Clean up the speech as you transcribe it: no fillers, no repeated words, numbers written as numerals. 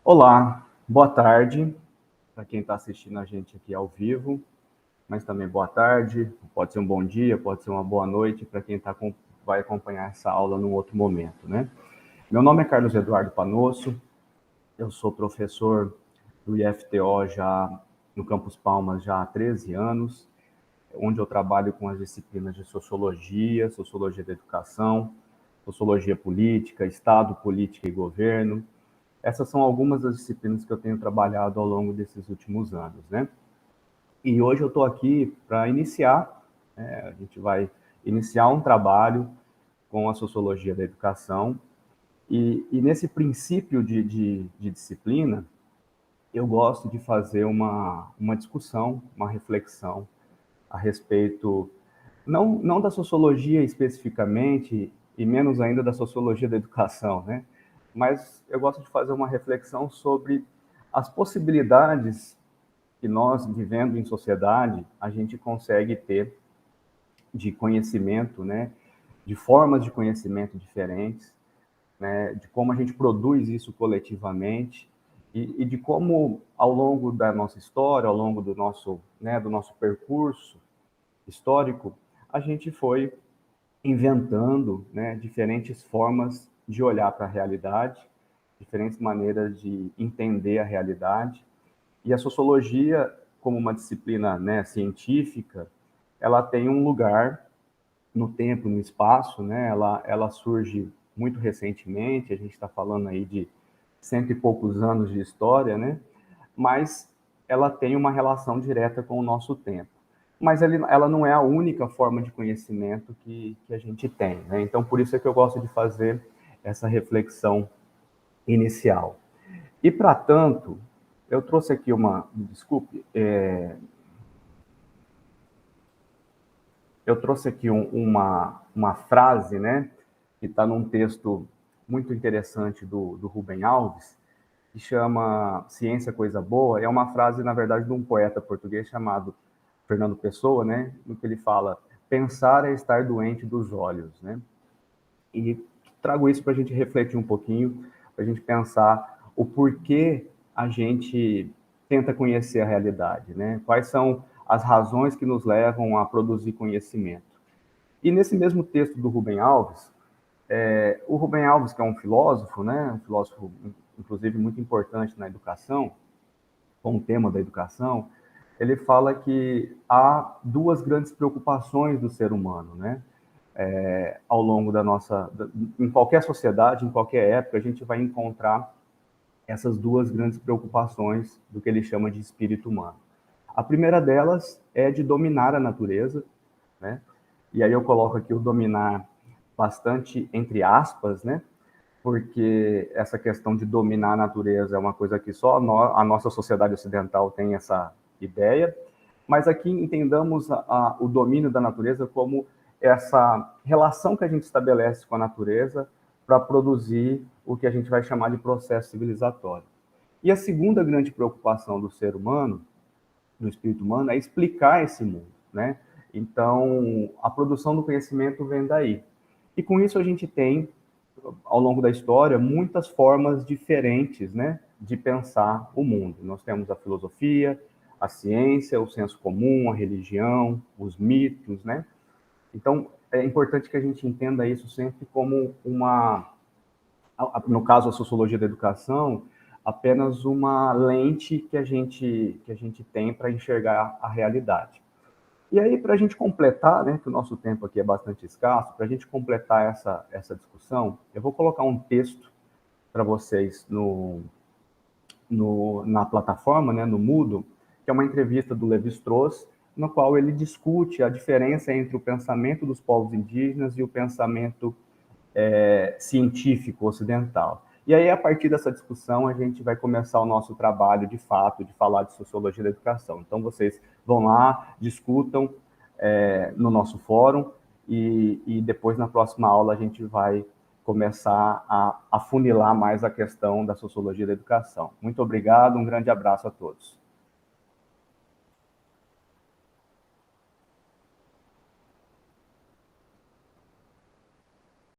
Olá, boa tarde para quem está assistindo a gente aqui ao vivo, mas também boa tarde, pode ser um bom dia, pode ser uma boa noite para quem vai acompanhar essa aula num outro momento, né? Meu nome é Carlos Eduardo Panosso, eu sou professor do IFTO já no Campus Palmas já há 13 anos, onde eu trabalho com as disciplinas de Sociologia, Sociologia da Educação, Sociologia Política, Estado, Política e Governo. Essas são algumas das disciplinas que eu tenho trabalhado ao longo desses últimos anos, né? E hoje eu estou aqui para iniciar, a gente vai iniciar um trabalho com a Sociologia da Educação, e nesse princípio de disciplina, eu gosto de fazer uma discussão, uma reflexão a respeito, não da sociologia especificamente, e menos ainda da sociologia da educação, né? Mas eu gosto de fazer uma reflexão sobre as possibilidades que nós, vivendo em sociedade, a gente consegue ter de conhecimento, né? De formas de conhecimento diferentes, né? De como a gente produz isso coletivamente e de como, ao longo da nossa história, ao longo do nosso percurso histórico, a gente foi inventando, né, diferentes formas de olhar para a realidade, diferentes maneiras de entender a realidade. E a sociologia, como uma disciplina, né, científica, ela tem um lugar no tempo, no espaço, né? Ela surge muito recentemente, a gente está falando aí de cento e poucos anos de história, né? Mas ela tem uma relação direta com o nosso tempo. Mas ela não é a única forma de conhecimento que a gente tem, né? Então, por isso é que eu gosto de fazer essa reflexão inicial. E, para tanto, eu trouxe aqui desculpe, eu trouxe aqui uma frase, né, que está num texto muito interessante do Rubem Alves, que chama Ciência Coisa Boa. É uma frase, na verdade, de um poeta português chamado Fernando Pessoa, né, no que ele fala: pensar é estar doente dos olhos, né? E trago isso para a gente refletir um pouquinho, para a gente pensar o porquê a gente tenta conhecer a realidade, né? Quais são as razões que nos levam a produzir conhecimento. E nesse mesmo texto do Rubem Alves, o Rubem Alves, que é um filósofo, né? Um filósofo, inclusive, muito importante na educação, com o tema da educação, ele fala que há duas grandes preocupações do ser humano, né? Ao longo em qualquer sociedade, em qualquer época, a gente vai encontrar essas duas grandes preocupações do que ele chama de espírito humano. A primeira delas é de dominar a natureza, né? E aí eu coloco aqui o dominar bastante entre aspas, né? Porque essa questão de dominar a natureza é uma coisa que só a nossa sociedade ocidental tem essa ideia, mas aqui entendamos o domínio da natureza como essa relação que a gente estabelece com a natureza para produzir o que a gente vai chamar de processo civilizatório. E a segunda grande preocupação do ser humano, do espírito humano, é explicar esse mundo, né? Então, a produção do conhecimento vem daí. E com isso a gente tem, ao longo da história, muitas formas diferentes, né, de pensar o mundo. Nós temos a filosofia, a ciência, o senso comum, a religião, os mitos, né? Então, é importante que a gente entenda isso sempre como no caso a sociologia da educação, apenas uma lente que a gente tem para enxergar a realidade. E aí, para a gente completar, né, que o nosso tempo aqui é bastante escasso, para a gente completar essa discussão, eu vou colocar um texto para vocês na plataforma, né, no Moodle, que é uma entrevista do Levi-Strauss, no qual ele discute a diferença entre o pensamento dos povos indígenas e o pensamento científico ocidental. E aí, a partir dessa discussão, a gente vai começar o nosso trabalho, de fato, de falar de sociologia da educação. Então, vocês vão lá, discutam no nosso fórum, e depois, na próxima aula, a gente vai começar a afunilar mais a questão da sociologia da educação. Muito obrigado, um grande abraço a todos.